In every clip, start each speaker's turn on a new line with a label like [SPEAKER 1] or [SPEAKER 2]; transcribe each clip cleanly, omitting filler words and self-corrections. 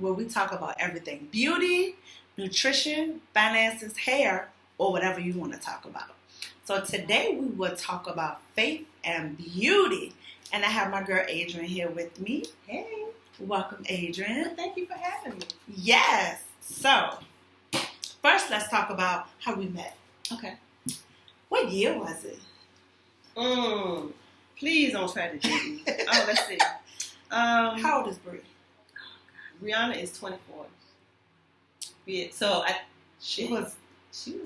[SPEAKER 1] where we talk about everything beauty, nutrition, finances, hair, or whatever you want to talk about. So today we will talk about faith and beauty. And I have my girl Adrian here with me.
[SPEAKER 2] Hey.
[SPEAKER 1] Welcome, Adrian.
[SPEAKER 2] Thank you for having me.
[SPEAKER 1] Yes. So, first let's talk about how we met.
[SPEAKER 2] Okay.
[SPEAKER 1] What year was it?
[SPEAKER 2] Please don't try to date me. Oh, let's see.
[SPEAKER 1] How old is Brie?
[SPEAKER 2] Brianna is 24. Yeah, so
[SPEAKER 1] She was
[SPEAKER 2] a baby.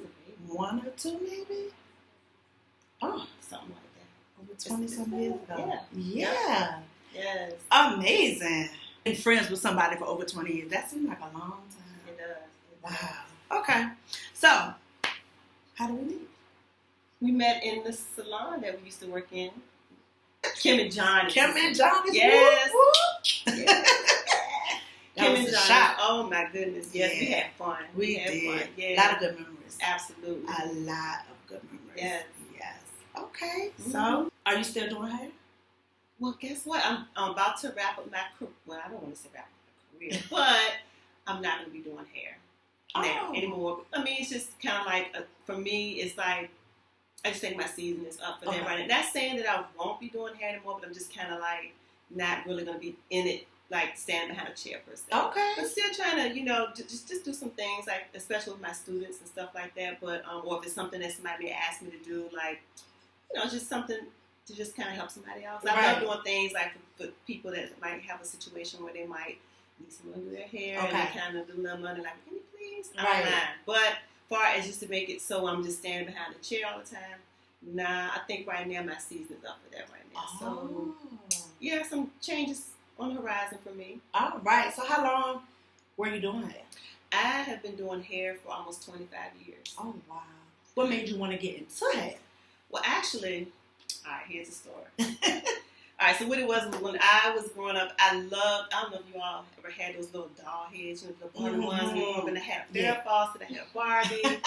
[SPEAKER 1] 1 or 2 maybe? Oh,
[SPEAKER 2] Something like that.
[SPEAKER 1] over 20-some years ago.
[SPEAKER 2] Yeah.
[SPEAKER 1] Yeah.
[SPEAKER 2] Yes.
[SPEAKER 1] Amazing. Been friends with somebody for over 20 years. That seems like a long time.
[SPEAKER 2] It does.
[SPEAKER 1] Wow. Okay. So, how do we meet?
[SPEAKER 2] We met in the salon that we used to work in. Kim and John.
[SPEAKER 1] Kim and John is
[SPEAKER 2] Yes.
[SPEAKER 1] whoop, whoop.
[SPEAKER 2] Yes. Kim
[SPEAKER 1] was
[SPEAKER 2] and
[SPEAKER 1] a
[SPEAKER 2] John.
[SPEAKER 1] shot.
[SPEAKER 2] Oh my goodness. Yes,
[SPEAKER 1] Yeah.
[SPEAKER 2] we had fun.
[SPEAKER 1] We
[SPEAKER 2] had
[SPEAKER 1] did.
[SPEAKER 2] fun. Yeah.
[SPEAKER 1] A lot of good memories.
[SPEAKER 2] Absolutely.
[SPEAKER 1] A lot of good memories.
[SPEAKER 2] Yes.
[SPEAKER 1] Yes. Okay.
[SPEAKER 2] Mm-hmm.
[SPEAKER 1] So, are you still doing hair?
[SPEAKER 2] Well, guess what? I'm about to wrap up my career. Well, I don't want to say wrap up my career, but I'm not going to be doing hair now anymore. I mean, it's just kind of like, for me, it's like, I just think my season is up for that right now. Not saying that I won't be doing hair anymore, but I'm just kind of like not really going to be in it, like standing behind a chair per se.
[SPEAKER 1] Okay.
[SPEAKER 2] But still trying to, just do some things, like especially with my students and stuff like that. But or if it's something that somebody may ask me to do, like, just something to just kind of help somebody else. I love doing things like for people that might have a situation where they might need someone to do their hair and they kind of do a little money, like, can you please? I don't mind. But far as just to make it so I'm just standing behind the chair all the time, nah, I think right now my season is up for that right now. So, yeah, some changes on the horizon for me.
[SPEAKER 1] All right. So how long were you doing hair?
[SPEAKER 2] I have been doing hair for almost 25 years.
[SPEAKER 1] Oh, wow. What made you want to get into hair?
[SPEAKER 2] Well, actually, all right, here's the story. All right, so what it was when I was growing up, I don't know if you all ever had those little doll heads, the Barbie ones, we were going to have Farrah Fawcett, I had Barbie.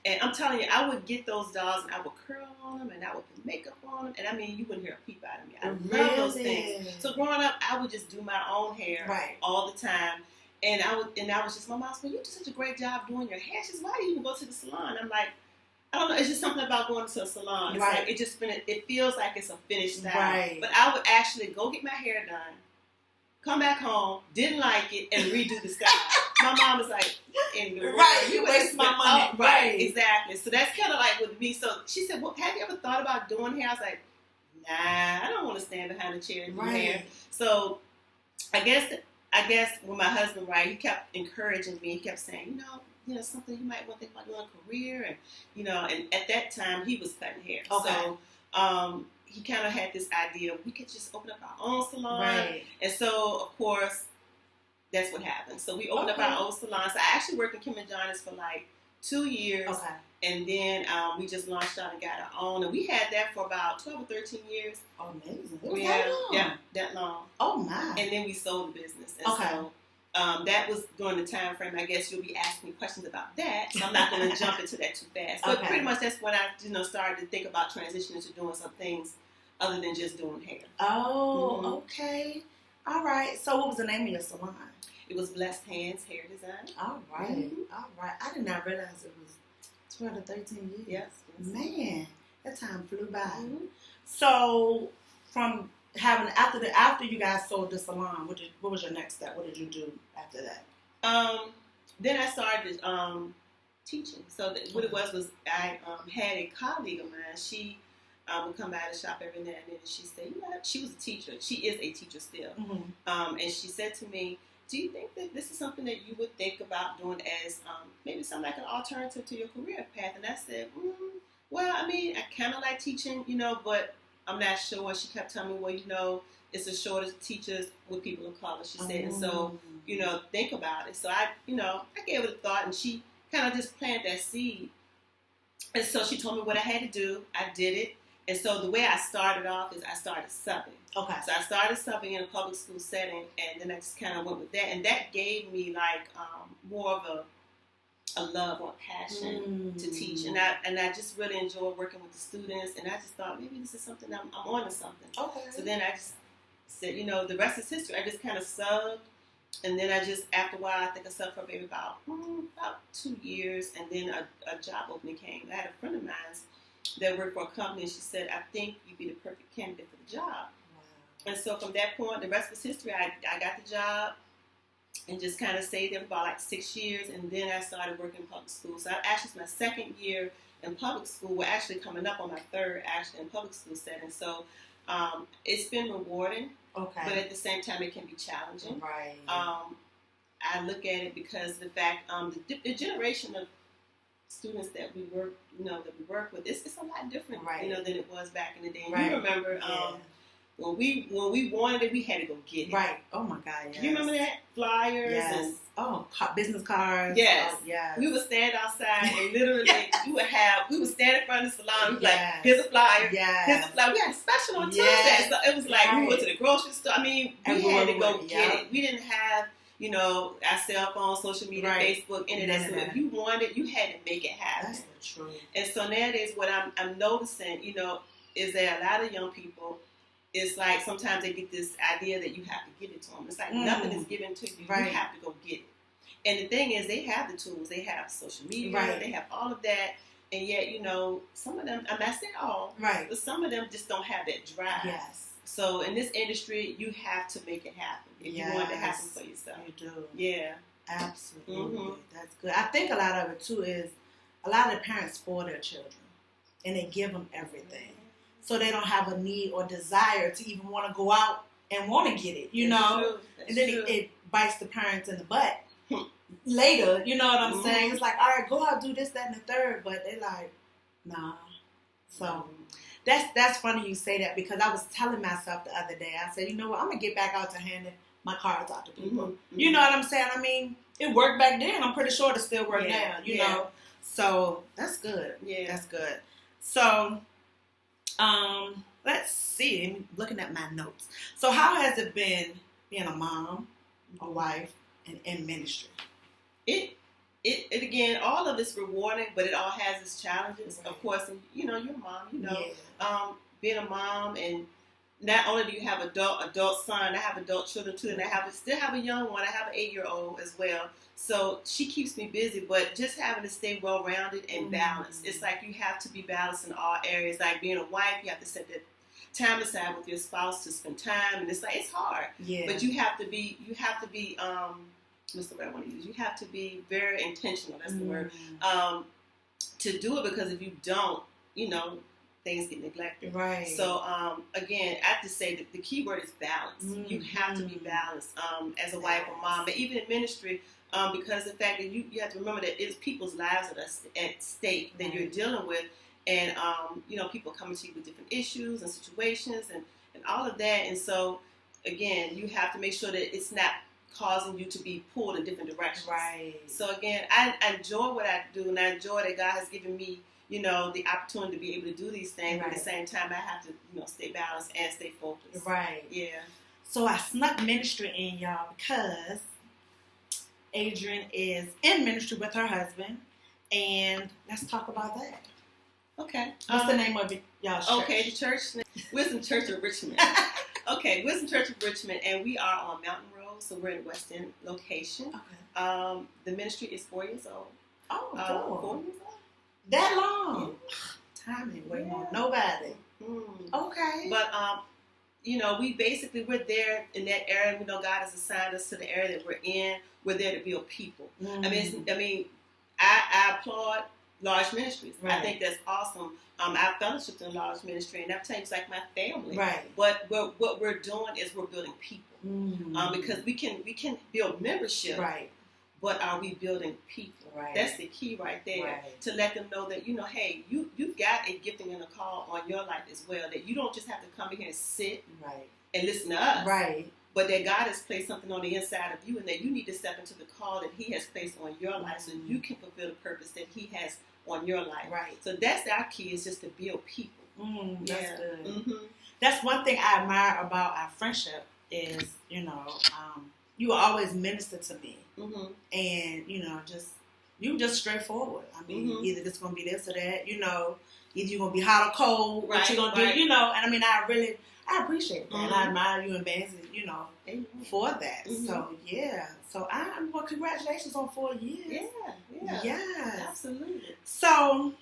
[SPEAKER 2] And I'm telling you, I would get those dolls and I would curl on them and I would put makeup on them. And I mean, you wouldn't hear a peep out of me. I love those things. So growing up, I would just do my own hair all the time. And I was just, my mom said, well, you do such a great job doing your hair. She says, why do you even go to the salon? I'm like, I don't know. It's just something about going to a salon. It's like, it feels like it's a finished style. Right. But I would actually go get my hair done, come back home, didn't like it, and redo the style. My mom was like,
[SPEAKER 1] you waste my money.
[SPEAKER 2] Right, exactly. So that's kind of like with me. So she said, well, have you ever thought about doing hair? I was like, nah, I don't want to stand behind a chair and do hair. So I guess when my husband, he kept encouraging me. He kept saying, something you might want to think about doing a career. And, and at that time, he was cutting hair. Okay. So he kind of had this idea, we could just open up our own salon. Right. And so, of course, that's what happened. So we opened up our own salon. So I actually worked in Kim and John's for like 2 years. Okay. And then we just launched out and got our own. And we had that for about 12 or 13 years.
[SPEAKER 1] Oh, amazing. That long?
[SPEAKER 2] Yeah, that long.
[SPEAKER 1] Oh, my.
[SPEAKER 2] And then we sold the business. And so that was during the time frame. I guess you'll be asking me questions about that. So I'm not going to jump into that too fast. But pretty much that's when I started to think about transitioning to doing some things other than just doing hair.
[SPEAKER 1] Oh, okay. All right. So what was the name of your salon?
[SPEAKER 2] It was Blessed Hands Hair Design.
[SPEAKER 1] All right. Mm-hmm. All right. I did not realize it was 12 to 13 years.
[SPEAKER 2] Yes.
[SPEAKER 1] Man, that time flew by.
[SPEAKER 2] Mm-hmm.
[SPEAKER 1] So from after you guys sold the salon, what was your next step? What did you do after that?
[SPEAKER 2] Then I started teaching. So what it was I had a colleague of mine. She would come by the shop every now and then, and she said, she was a teacher. She is a teacher still. Mm-hmm. And she said to me, do you think that this is something that you would think about doing as maybe something like an alternative to your career path? And I said, well, I mean, I kind of like teaching, but I'm not sure. She kept telling me, well, it's a shortage of teachers with people of color, she said. And so, think about it. So I gave it a thought, and she kind of just planted that seed. And so she told me what I had to do. I did it. And so the way I started off is I started subbing. Okay. So I started subbing in a public school setting, and then I just kind of went with that. And that gave me like more of a love or passion to teach. And I just really enjoyed working with the students. And I just thought maybe this is something I'm on to something. Okay. So then I just said, the rest is history. I just kind of subbed And then I just, after a while, I think I settled for maybe about 2 years, and then a job opening came. I had a friend of mine that worked for a company, and she said, I think you'd be the perfect candidate for the job. Wow. And so from that point, the rest was history. I got the job and just kind of stayed there for about like 6 years, and then I started working in public school. So actually, it's my second year in public school. We're actually coming up on my third actually in public school setting. So it's been rewarding. Okay. But at the same time, it can be challenging.
[SPEAKER 1] Right.
[SPEAKER 2] I look at it because the fact the generation of students that we work with, it's a lot different, right, than it was back in the day. And right. You remember when we wanted it, we had to go get it.
[SPEAKER 1] Right. Oh my God. Yes.
[SPEAKER 2] You remember that? Flyers.
[SPEAKER 1] Yes. And business cards.
[SPEAKER 2] Yes.
[SPEAKER 1] Oh, yes.
[SPEAKER 2] We would stand outside and literally we would stand in front of the salon. We'd be like, here's a flyer. Yes. Here's a flyer. We had a special on Tuesday. So it was like we went to the grocery store. I mean, we had to go get it. We didn't have, our cell phone, social media, right, Facebook, internet. So if you wanted, you had to make it happen.
[SPEAKER 1] That's true.
[SPEAKER 2] And so nowadays, what I'm noticing, is that a lot of young people, it's like sometimes they get this idea that you have to give it to them. It's like nothing is given to you. Right. You have to go get it. And the thing is, they have the tools. They have social media. Right. They have all of that. And yet, some of them, I'm not saying all, right, but some of them just don't have that drive. Yes. So in this industry, you have to make it happen if you want it to happen for yourself.
[SPEAKER 1] You do.
[SPEAKER 2] Yeah.
[SPEAKER 1] Absolutely. Mm-hmm. That's good. I think a lot of it, too, is a lot of the parents spoil their children. And they give them everything. So they don't have a need or desire to even want to go out and want to get it, That's and then it bites the parents in the butt later, you know what I'm saying? It's like, all right, go out, do this, that, and the third, but they're like, nah. So that's funny you say that, because I was telling myself the other day, I said, you know what, I'm going to get back out to handing my cards out to people. Mm-hmm. You know what I'm saying? I mean, it worked back then. I'm pretty sure it still works now, you know? So that's good. Yeah. That's good. So... let's see. I'm looking at my notes. So how has it been being a mom, a wife, and in ministry?
[SPEAKER 2] It again, all of it's rewarding, but it all has its challenges. Right. Of course, and, you're a mom, being a mom, and not only do you have adult son, I have adult children too, and I still have a young one. I have an 8-year-old as well. So she keeps me busy, but just having to stay well-rounded and balanced. It's like you have to be balanced in all areas. Like being a wife, you have to set that time aside with your spouse to spend time, and it's like it's hard. Yeah. But you have to be what's the word I want to use? You have to be very intentional. That's the word. To do it, because if you don't, things get neglected. Right. So again, I have to say that the key word is balance. You have to be balanced as a wife or mom, but even in ministry. Because the fact that you have to remember that it's people's lives that are at stake that you're dealing with, and people coming to you with different issues and situations and all of that, and so again, you have to make sure that it's not causing you to be pulled in different directions. Right. So again, I enjoy what I do, and I enjoy that God has given me the opportunity to be able to do these things. Right. But at the same time, I have to stay balanced and stay focused. Right. Yeah.
[SPEAKER 1] So I snuck ministry in, y'all, because Adrian is in ministry with her husband, and let's talk about that.
[SPEAKER 2] Okay.
[SPEAKER 1] What's the name of it, y'all?
[SPEAKER 2] Okay, the church, Wisdom Church of Richmond. Okay, Wisdom Church of Richmond, and we are on Mountain Road, so we're in the West End location. Okay. The ministry is 4 years old. Oh, 4 years old.
[SPEAKER 1] That long? Yeah. Time ain't waiting on nobody. Okay.
[SPEAKER 2] But we're there in that area. We know God has assigned us to the area that we're in. We're there to build people. I applaud large ministries. Right. I think that's awesome. I've fellowshiped in large ministry, and I've taken it's like my family. Right. But what we're doing is we're building people. Because we can build membership. Right. But are we building people? Right. That's the key right there. Right. To let them know that, hey, you've got a gifting and a call on your life as well. That you don't just have to come in here and sit and listen to us. Right. But that God has placed something on the inside of you, and that you need to step into the call that He has placed on your life, so you can fulfill the purpose that He has on your life. Right. So that's our key, is just to build people.
[SPEAKER 1] That's good. Mm-hmm. That's one thing I admire about our friendship is, you always minister to me. And, just you just straightforward. I mean, either it's going to be this or that, you know, either you're going to be hot or cold, what you're going to do, you know, and I mean, I appreciate that. And I admire you and Banksy, you know, for that. So, yeah. So, well, congratulations on 4 years. Yeah.
[SPEAKER 2] Absolutely.
[SPEAKER 1] So,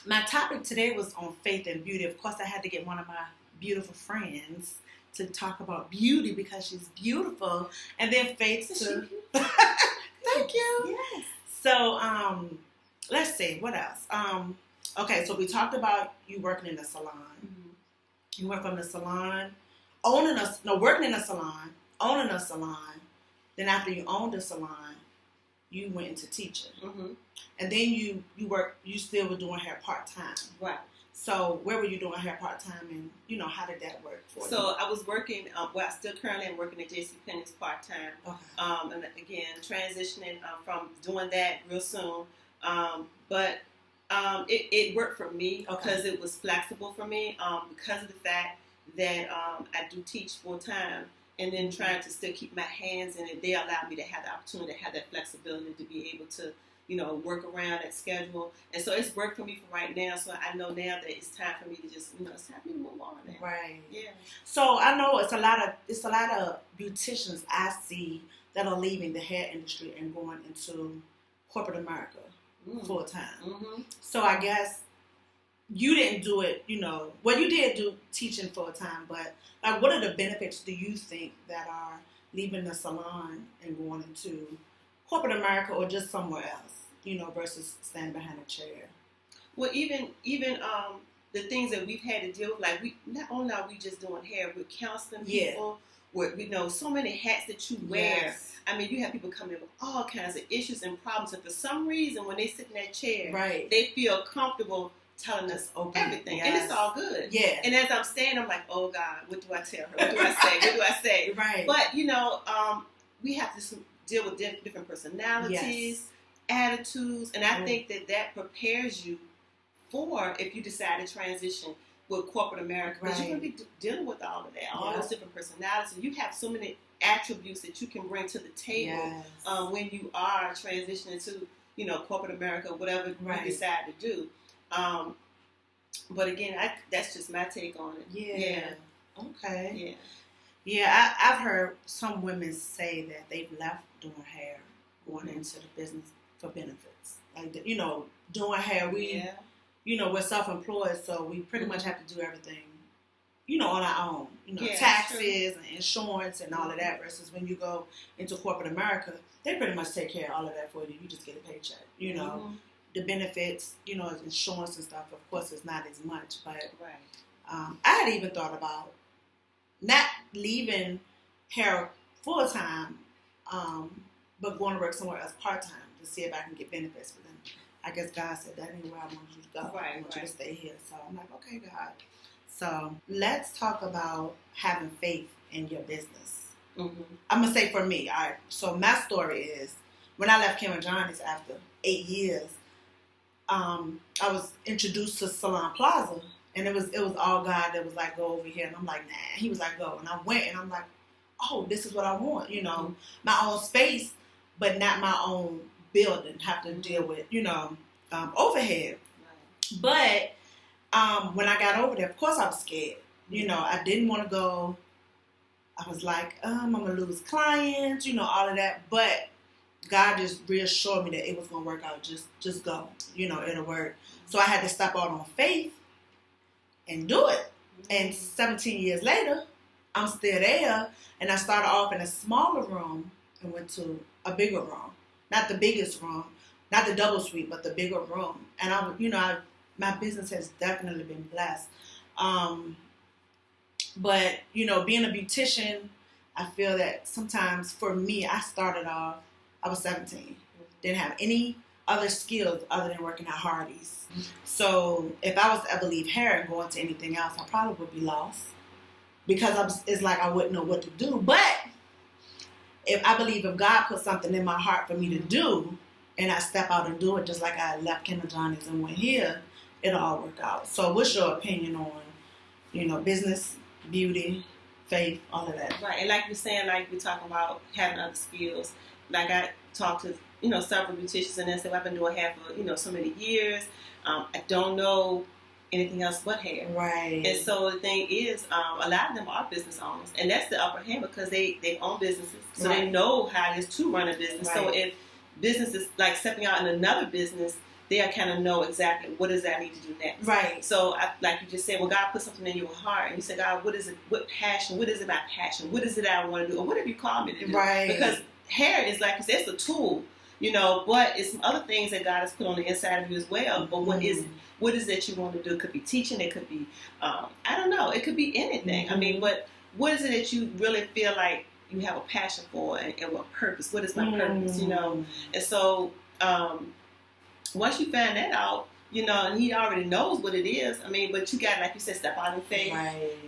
[SPEAKER 1] my topic today was on faith and beauty. Of course, I had to get one of my beautiful friends to talk about beauty because she's beautiful. And then faith to... Thank you.
[SPEAKER 2] Yes.
[SPEAKER 1] So, let's see. What else? Okay, so we talked about you working in a salon. You went from the salon, working in a salon, owning a salon. Then after you owned a salon, you went into teaching. And then you still were doing hair part-time.
[SPEAKER 2] Right.
[SPEAKER 1] So where were you doing hair part-time, and, you know, how did that work for you?
[SPEAKER 2] So I was working, I still currently am working at JCPenney's part-time. Okay. And again, transitioning from doing that real soon. But it worked for me because it was flexible for me because of the fact that I do teach full-time, and then trying to still keep my hands in it. They allowed me to have the opportunity to have that flexibility to be able to, you know, work around that schedule. And so it's worked for me for right now. So I know now that it's time for me to just, you know, it's time for me to move on now.
[SPEAKER 1] Right.
[SPEAKER 2] Yeah.
[SPEAKER 1] So I know it's a lot of beauticians I see that are leaving the hair industry and going into corporate America full time. So I guess you didn't do it, you know, well, you did do teaching full time, but like, what are the benefits do you think that are leaving the salon and going into corporate America or just somewhere else, you know, versus standing behind a chair?
[SPEAKER 2] Well, even the things that we've had to deal with, like not only are we just doing hair, we're counseling people. With, you know, so many hats that you wear.
[SPEAKER 1] Yes.
[SPEAKER 2] I mean, you have people coming in with all kinds of issues and problems, and for some reason, when they sit in that chair, they feel comfortable telling us everything, and it's all good. Yeah. And as I'm saying, I'm like, oh God, what do I tell her? What do I say? What do I say?
[SPEAKER 1] Right.
[SPEAKER 2] But you know, we have to deal with different personalities, attitudes, and I think that prepares you for if you decide to transition with corporate America, because you're going to be dealing with all of that, all those different personalities. You have so many attributes that you can bring to the table when you are transitioning to, you know, corporate America, whatever you decide to do. But again, that's just my take on it. Yeah.
[SPEAKER 1] Okay. Yeah, I've heard some women say that they've left doing hair, going into the business for benefits. Like, you know, doing hair, you know, we're self-employed, so we pretty much have to do everything, you know, on our own. You know, taxes and insurance and all of that, versus when you go into corporate America, they pretty much take care of all of that for you. You just get a paycheck, you know. The benefits, you know, insurance and stuff, of course, is not as much. But I had even thought about not leaving hair full-time, but going to work somewhere else part-time to see if I can get benefits for them. I guess God said that ain't where I want you to go. I want you to stay here. So I'm like, okay, God. So let's talk about having faith in your business. I'm going to say for me, all right, so my story is, when I left Kim and Johnny's after 8 years, I was introduced to Salon Plaza, and it was all God that was like, go over here. And I'm like, nah. He was like, go. And I went, and I'm like, oh, this is what I want, you know, my own space, but not my own building, have to deal with, you know, overhead. But when I got over there, of course I was scared. You know, I didn't want to go. I was like, I'm going to lose clients, you know, all of that. But God just reassured me that it was going to work out. Just go. You know, it'll work. So I had to step out on faith and do it. And 17 years later, I'm still there. And I started off in a smaller room and went to a bigger room. Not the biggest room, not the double suite, but the bigger room. And my business has definitely been blessed. But, you know, being a beautician, I feel that sometimes for me, I started off, I was 17. Didn't have any other skills other than working at Hardee's. So if I was to ever leave hair and go into anything else, I probably would be lost. Because it's like I wouldn't know what to do. But if God put something in my heart for me to do, and I step out and do it, just like I left Kim and Johnny's and went here, it'll all work out. So what's your opinion on, you know, business, beauty, faith, all of that?
[SPEAKER 2] Right, and like you're saying, like we're talking about having other skills, like I talked to, several beauticians and they said, well, I've been doing hair for, so many years. I don't know anything else but hair.
[SPEAKER 1] Right.
[SPEAKER 2] And so the thing is, a lot of them are business owners. And that's the upper hand because they own businesses. So they know how it is to run a business. Right. So if business is like stepping out in another business, they kind of know exactly what does that need to do next.
[SPEAKER 1] Right.
[SPEAKER 2] So like you just said, well, God put something in your heart. And you say, God, what is it? What passion? What is it about passion? What is it I want to do? Or whatever you call me to do.
[SPEAKER 1] Right.
[SPEAKER 2] Because hair is, like you said, it's a tool. But it's some other things that God has put on the inside of you as well. But what is it you want to do? It could be teaching. It could be, I don't know. It could be anything. I mean, what is it that you really feel like you have a passion for and what purpose? What is my purpose, And so once you find that out, and he already knows what it is. I mean, but you got, like you said, step out in faith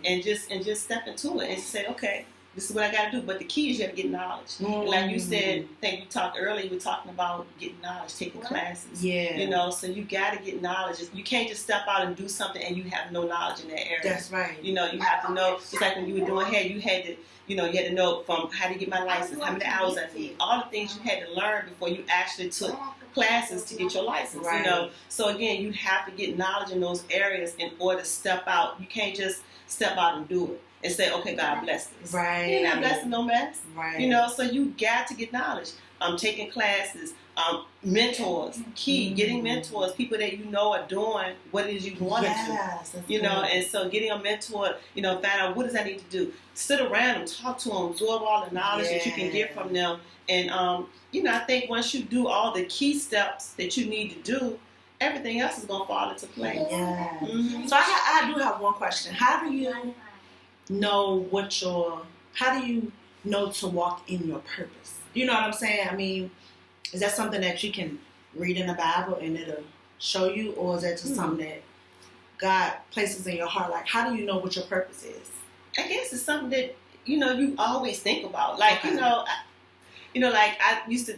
[SPEAKER 2] and just step into it and say, okay, this is what I got to do. But the key is you have to get knowledge. Like you said, I think we talked earlier, you were talking about getting knowledge, taking classes.
[SPEAKER 1] Yeah.
[SPEAKER 2] So you got to get knowledge. You can't just step out and do something and you have no knowledge in that area.
[SPEAKER 1] That's right.
[SPEAKER 2] You have to know, just like when you were doing hair, you had to, you had to know from how to get my license, how many hours I need, all the things you had to learn before you actually took classes to get your license.
[SPEAKER 1] Right.
[SPEAKER 2] So again, you have to get knowledge in those areas in order to step out. You can't just step out and do it and say, okay, God bless this.
[SPEAKER 1] Right.
[SPEAKER 2] You're not blessing no mess.
[SPEAKER 1] Right.
[SPEAKER 2] So you got to get knowledge. Taking classes, mentors, key, getting mentors, people that are doing what it is you want to do. And so getting a mentor, find out what does I need to do. Sit around them, talk to them, absorb all the knowledge that you can get from them. And, I think once you do all the key steps that you need to do, everything else is going to fall into place.
[SPEAKER 1] Yeah. So I do have one question. How do you know to walk in your purpose? You know what I'm saying? I mean, is that something that you can read in the Bible and it'll show you, or is that just something that God places in your heart? Like, how do you know what your purpose is?
[SPEAKER 2] I guess it's something that, you always think about. Like, like I used to,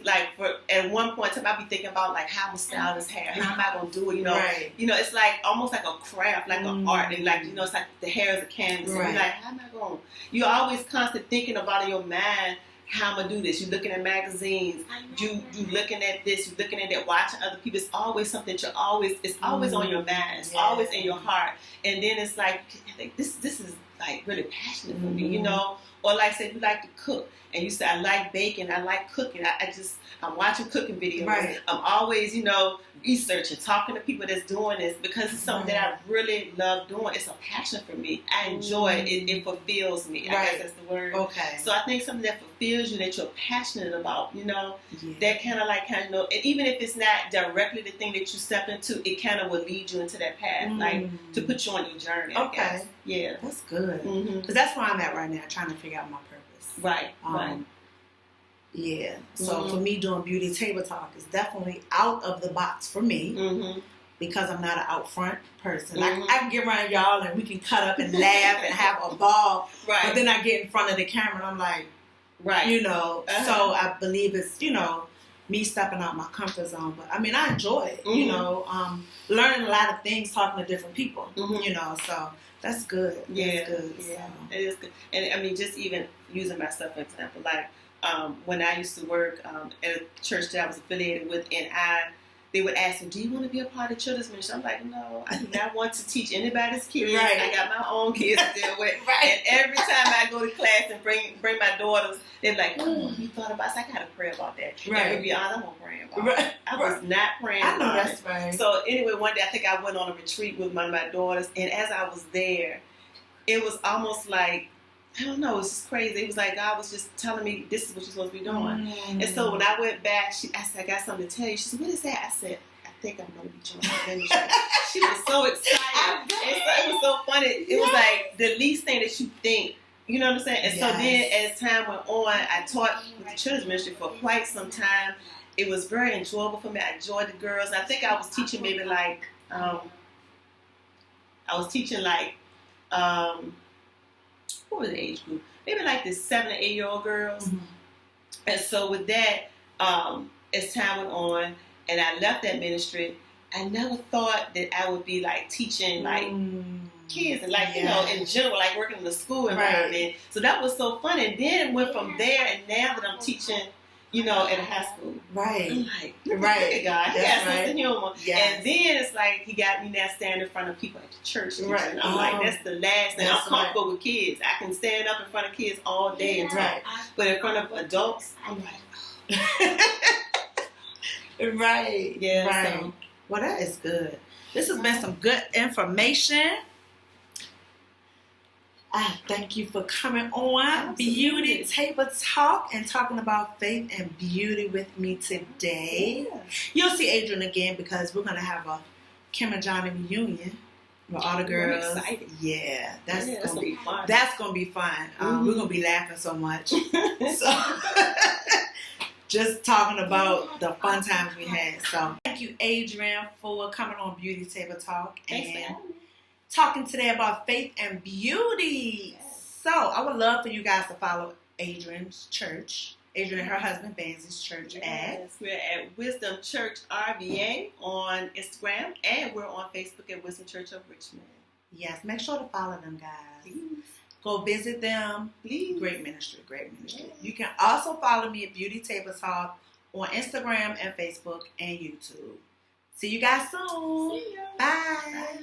[SPEAKER 2] at one point in time, I'd be thinking about, like, how I'm going to style this hair. How am I going to do it?
[SPEAKER 1] Right.
[SPEAKER 2] It's like almost like a craft, like an art. And, like, it's like the hair is a canvas.
[SPEAKER 1] Right.
[SPEAKER 2] And you're like, how am I going? You're always constantly thinking about in your mind, how I'm going to do this. You're looking at magazines. You looking at this. You're looking at that, watching other people. It's always something that it's always on your mind. It's always in your heart. And then it's like this is, like, really passionate for me, Or like, say, you like to cook. And you say, I like baking, I like cooking. I'm watching cooking videos.
[SPEAKER 1] Right.
[SPEAKER 2] I'm always, researching, talking to people that's doing this because it's something that I really love doing. It's a passion for me. I enjoy it. It fulfills me. I guess that's the word.
[SPEAKER 1] Okay.
[SPEAKER 2] So I think something that fulfills you, that you're passionate about, that kind of, and even if it's not directly the thing that you step into, it kind of will lead you into that path, like to put you on your journey. I guess. Yeah.
[SPEAKER 1] That's good. Because that's where I'm at right now, trying to figure out my purpose.
[SPEAKER 2] Right. Right.
[SPEAKER 1] Yeah. So for me, doing beauty table talk is definitely out of the box for me because I'm not an out front person. I can get around y'all and we can cut up and laugh and have a ball.
[SPEAKER 2] Right.
[SPEAKER 1] But then I get in front of the camera and I'm like, so I believe it's, me stepping out my comfort zone. But I mean, I enjoy it, learning a lot of things, talking to different people, so that's good.
[SPEAKER 2] Yeah.
[SPEAKER 1] That's good.
[SPEAKER 2] Yeah. It is good. And I mean, just even using myself for example, like, when I used to work at a church that I was affiliated with, and they would ask me, do you want to be a part of children's ministry? I'm like, no, I do not want to teach anybody's kids.
[SPEAKER 1] Right.
[SPEAKER 2] I got my own kids to deal with.
[SPEAKER 1] Right.
[SPEAKER 2] And every time I go to class and bring my daughters, they're like, oh, you thought about it? I got to pray about that.
[SPEAKER 1] Right.
[SPEAKER 2] And to be honest, I'm not praying about it. I was not praying about it.
[SPEAKER 1] I know that's right.
[SPEAKER 2] So anyway, one day I think I went on a retreat with one of my daughters, and as I was there, it was almost like, I don't know, it's just crazy. It was like God was just telling me, this is what you're supposed to be doing. And so when I went back, I said, I got something to tell you. She said, what is that? I said, I think I'm going to be joining the ministry. She was so excited. And so it was so funny. It was like the least thing that you think. You know what I'm saying? And so then as time went on, I taught with the children's ministry for quite some time. It was very enjoyable for me. I enjoyed the girls. I think I was teaching maybe like, what was the age group? Maybe like the 7 or 8 year old girls. And so with that, as time went on and I left that ministry, I never thought that I would be like teaching like kids and like, in general, like working in the school environment. Right. So that was so fun. And then it went from there, and now that I'm teaching, you know, at a high school.
[SPEAKER 1] Right.
[SPEAKER 2] I'm like,
[SPEAKER 1] Right.
[SPEAKER 2] Look at God. He
[SPEAKER 1] That's
[SPEAKER 2] got sense of humor.
[SPEAKER 1] Yes.
[SPEAKER 2] And then it's like he got me now standing in front of people at the church.
[SPEAKER 1] Right.
[SPEAKER 2] And I'm like, that's the last thing. I'm
[SPEAKER 1] That's
[SPEAKER 2] comfortable with kids. I can stand up in front of kids all day and talk.
[SPEAKER 1] Right.
[SPEAKER 2] But in front of adults, I'm like,
[SPEAKER 1] Right.
[SPEAKER 2] Yeah.
[SPEAKER 1] Right.
[SPEAKER 2] So,
[SPEAKER 1] Well, that is good. This has been some good information. I thank you for coming on
[SPEAKER 2] Absolutely.
[SPEAKER 1] Beauty Table Talk and talking about faith and beauty with me today.
[SPEAKER 2] yeah.
[SPEAKER 1] You'll see Adrian again because we're going to have a Kim and Johnny reunion with all the girls.
[SPEAKER 2] I'm excited.
[SPEAKER 1] Yeah, that's
[SPEAKER 2] Yeah,
[SPEAKER 1] going to be
[SPEAKER 2] fun.
[SPEAKER 1] That's going to be fun. We're going to be laughing so much. So, just talking about the fun times we had. So, thank you, Adrian, for coming on Beauty Table Talk
[SPEAKER 2] Thanks for
[SPEAKER 1] and
[SPEAKER 2] having me.
[SPEAKER 1] talking today about faith and beauty.
[SPEAKER 2] Yes.
[SPEAKER 1] So, I would love for you guys to follow Adrian's church. Adrian and her husband, Bansy's church at.
[SPEAKER 2] Yes, we're at Wisdom Church RVA on Instagram, and we're on Facebook at Wisdom Church of Richmond.
[SPEAKER 1] Yes, make sure to follow them, guys.
[SPEAKER 2] Please.
[SPEAKER 1] Go visit them.
[SPEAKER 2] Please.
[SPEAKER 1] Great ministry, great ministry.
[SPEAKER 2] Yes.
[SPEAKER 1] You can also follow me at Beauty Table Talk on Instagram and Facebook and YouTube. See you guys soon.
[SPEAKER 2] See ya.
[SPEAKER 1] Bye.
[SPEAKER 2] Bye.